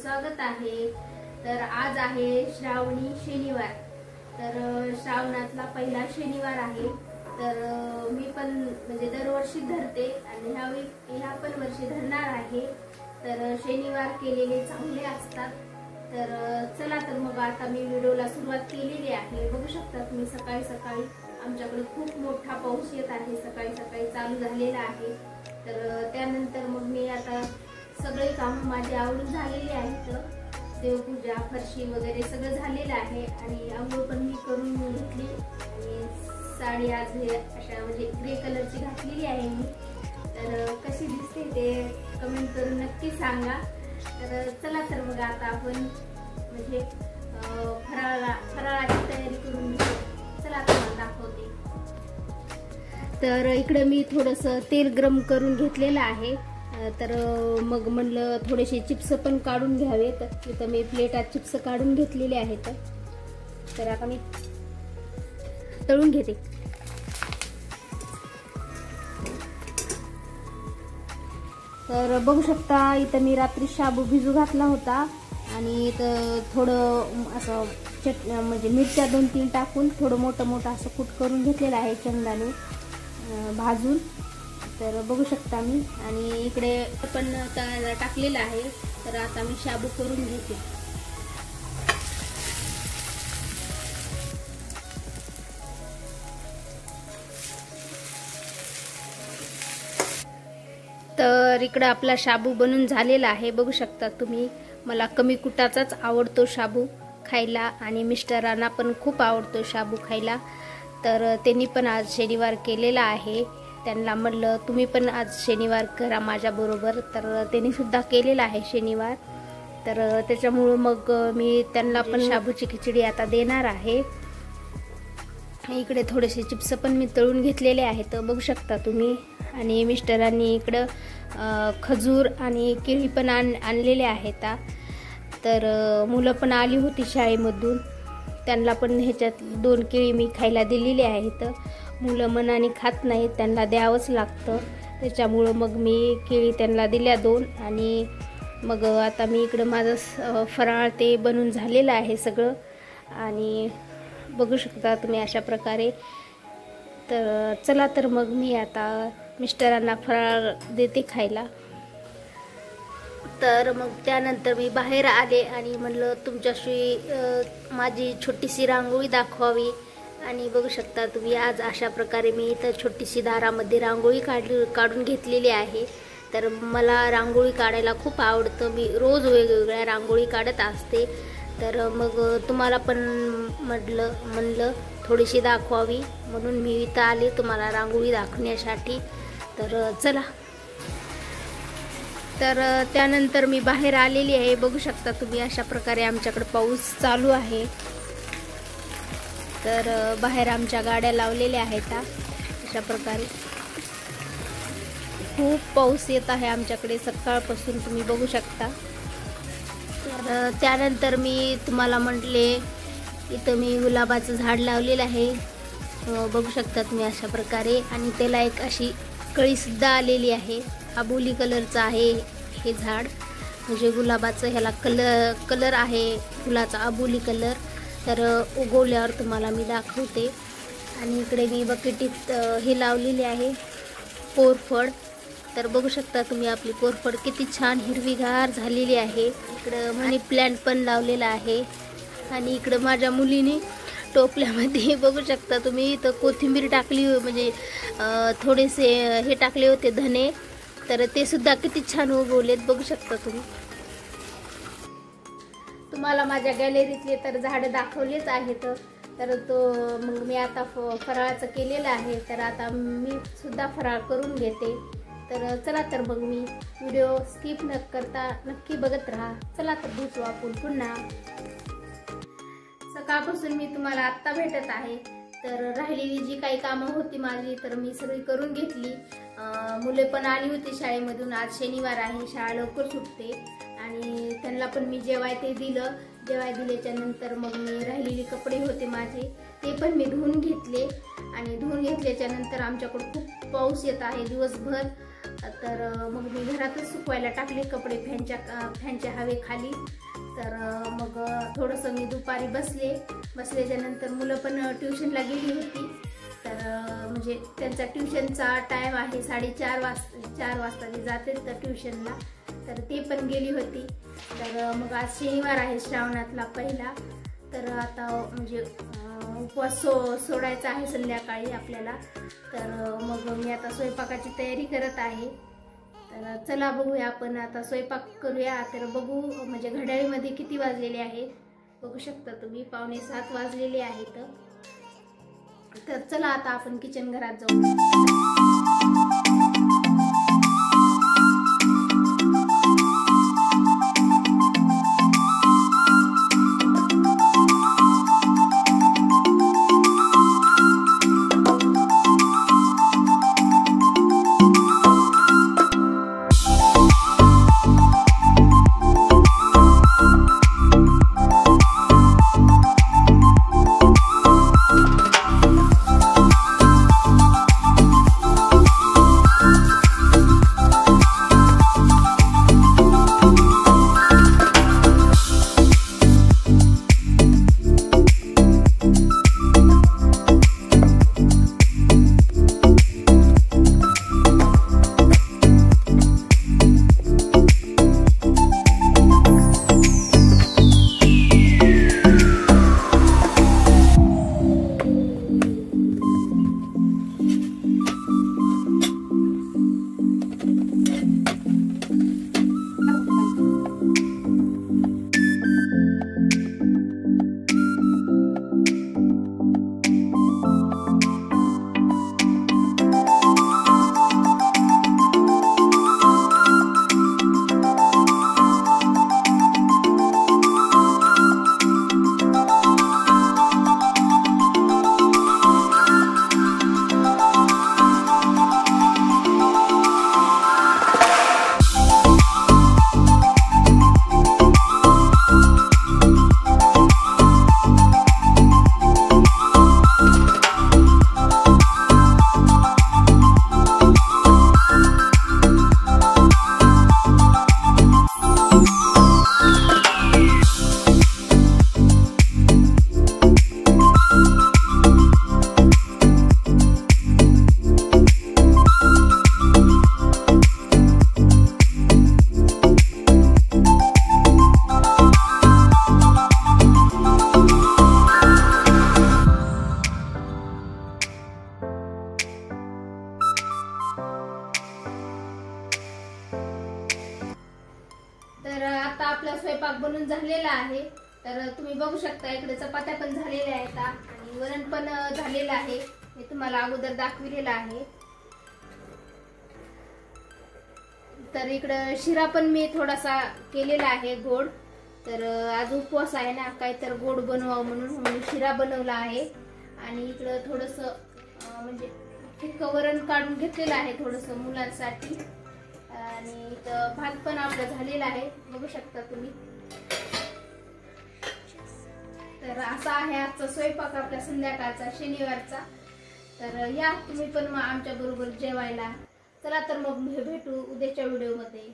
स्वागत आहे। तर आज आहे श्रावणी शनिवार, तर श्रावणातला पहिला शनिवार आहे। तर मी पण म्हणजे दरवर्षी धरते आणि ह्या पण वर्षी धरणार आहे। तर शनिवार केलेले चांगले असतात। तर चला तर मग आता मी व्हिडिओला सुरुवात केलेली आहे। बघू शकता तुम्ही सकाळी सकाळी आमच्याकडे खूप मोठा पाऊस येत आहे, सकाळी सकाळी चालू झालेला आहे। तर त्यानंतर मग मी आता सगळे काम माझे आवरून झालेले आहेत। देवपूजा, फरशी वगैरे सगळं झालेलं आहे आणि आंघोळ पण मी करून घेतली आणि साडी आज अशा म्हणजे ग्रे कलरची घातलेली आहे मी। तर कशी दिसते ते कमेंट करून नक्की सांगा। तर चला तर मग आता आपण म्हणजे फराळाची तयारी करून घेऊ। चला तुम्हाला दाखवते। तर इकडे मी थोडंसं तेल गरम करून घेतलेलं आहे। तर मग म्हणलं थोडेसे चिप्स पण काढून घ्यावेत। इथं मी प्लेटात चिप्स काढून घेतलेले आहेत। तर आता मी तळून घेते। तर बघू शकता इथं मी रात्री शाबू भिजू घातला होता आणि इथं थोडं असं म्हणजे मिरच्या 2-3 टाकून थोडं मोठं मोठं असं कूट करून घेतलेलं आहे शेंगदाणे भाजून। तर बघू शकता मी आणि इकडे पण टाकलेलं आहे। तर आता मी शाबू करून घेते। तर इकडे आपला शाबू बनून झालेला आहे। बघू शकता तुम्ही, मला कमी कुटाचाच आवडतो शाबू खायला आणि मिस्टरांना पण खूप आवडतो शाबू खायला। तर त्यांनी पण आज शनिवार केलेला आहे। त्यांना म्हणलं तुम्ही पण आज शनिवार करा माझ्याबरोबर। तर त्यांनी सुद्धा केलेला आहे शनिवार। तर त्याच्यामुळे मग मी त्यांना पण शाबूची खिचडी आता देणार आहे। इकडे थोडेसे चिप्स पण मी तळून घेतलेले आहेत, बघू शकता तुम्ही। आणि मिस्टरांनी इकडं खजूर आणि केळी पण आणलेले आहेत। तर मुलं पण आली होती शाळेमधून, त्यांना पण ह्याच्यात 2 केळी मी खायला दिलेली आहेत। मुलं मनाने खात नाहीत, त्यांना द्यावंच लागतं। त्याच्यामुळं मग मी केळी त्यांना दिल्या 2 आणि मग आता मी इकडं माझं फराळ ते बनून झालेलं आहे सगळं। आणि बघू शकता तुम्ही अशा प्रकारे। तर चला तर मग मी आता मिस्टरांना फराळ देते खायला। तर मग त्यानंतर मी बाहेर आले आणि म्हणलं तुमच्याशी माझी छोटीशी रांगोळी दाखवावी। आणि बघू शकता तुम्ही आज अशा प्रकारे मी इथं छोटीशी दारामध्ये रांगोळी काढून घेतलेली आहे। तर मला रांगोळी काढायला खूप आवडतं, मी रोज वेगवेगळ्या रांगोळी काढत असते। तर मग तुम्हाला पण म्हणलं थोडीशी दाखवावी, म्हणून मी इथं आले तुम्हाला रांगोळी दाखवण्यासाठी। तर चला। तर त्यानंतर मी बाहेर आलेली आहे, बघू शकता तुम्ही अशा प्रकारे आमच्याकडे पाऊस चालू आहे। तर बाहेर आमच्या गाड्या लावलेल्या आहेत अशा प्रकारे। खूप पाऊस येत आहे आमच्याकडे सकाळपासून, तुम्ही बघू शकता। तर त्यानंतर मी तुम्हाला म्हटले इथं मी गुलाबाचं झाड लावलेलं आहे, बघू शकता तुम्ही अशा प्रकारे। आणि त्याला एक अशी कळी सुद्धा आलेली आहे। आबोली कलरचं आहे हे झाड, म्हणजे गुलाबाचं ह्याला कलर आहे फुलाचा आबोली कलर। तर उगवल्यावर तुम्हाला मी दाखवते। आणि इकडे मी बकेटीत हे लावलेले आहे कोरफड। तर बघू शकता तुम्ही आपली कोरफड किती छान हिरवीगार झालेली आहे। इकडं मनी प्लांट पण लावलेला आहे। आणि इकडं माझ्या मुलीने टोपल्यामध्ये बघू शकता तुम्ही इथं कोथिंबीर टाकली, म्हणजे थोडेसे हे टाकले होते धने, तर ते सुद्धा किती छान उगवलेत, बघू शकता तुम्ही। तुम्हाला माझ्या गॅलरीतले तर झाडं दाखवलेच आहेत। तर मग मी आता फराळाचं केलेलं आहे, तर आता मी सुद्धा फराळ करून घेते। तर चला तर मग मी व्हिडिओ स्किप न करता नक्की बघत राहा। चला तर भेटू आपण पुन्हा। सकाळपासून मी तुम्हाला आत्ता भेटत आहे। तर राहिलेली जी काही कामं होती माझी तर मी सगळी करून घेतली। मुले पण आली होती शाळेमधून, आज शनिवार आहे, शाळा लवकर सुटते। आणि त्यांना पण मी जेवाय दिलं। जेवाय दिल्याच्या नंतर मग मी राहिलेले कपडे होते माझे ते पण मी धुवून घेतले। आणि धुवून घेतल्याच्या नंतर आमच्याकडे खूप पाऊस येत आहे दिवसभर। तर मग मी घरातच सुकवायला टाकले कपडे फॅनच्या हवेखाली। तर मग थोडंसं मी दुपारी बसल्याच्या नंतर मुलं पण ट्युशनला गेली होती। तर म्हणजे त्यांचा ट्युशनचा टाईम आहे 4:30 वाजता ते जाते तर ट्युशनला, तर ते पण गेली होती। तर मग आज शनिवार आहे श्रावणातला पहिला, तर आता म्हणजे उपवास सोडायचा आहे संध्याकाळी आपल्याला। तर मग मी आता स्वयंपाकाची तयारी करत आहे। तर चला बघूया, आपण आता स्वयंपाक करूया। तर बघू म्हणजे घड्याळीमध्ये किती वाजलेले आहेत, बघू शकता तुम्ही 6:45 वाजलेले आहेत। तर चला आता आपण किचन घरात जाऊ। तर आता आपला स्वयंपाक बनून झालेला आहे। तर तुम्ही बघू शकता इकडे चपात्या पण झालेल्या आहेत आणि वरण पण झालेलं आहे, मी तुम्हाला अगोदर दाखविलेलं आहे। तर इकडे शिरा पण मी थोडासा केलेला आहे गोड। तर आज उपवास आहे ना, काय तर गोड बनवावं म्हणून शिरा बनवला आहे। आणि इकडे थोडंसं म्हणजे फिक्कं वरण काढून घेतलेलं आहे थोडंसं मुलांसाठी। आणि इथं भात पण आपला झालेला आहे, बघू शकता तुम्ही। तर असा आहे आजचा स्वयंपाक आपला संध्याकाळचा शनिवारचा। तर या तुम्ही पण आमच्या बरोबर जेवायला। चला तर मग भेटू उद्याच्या व्हिडिओमध्ये।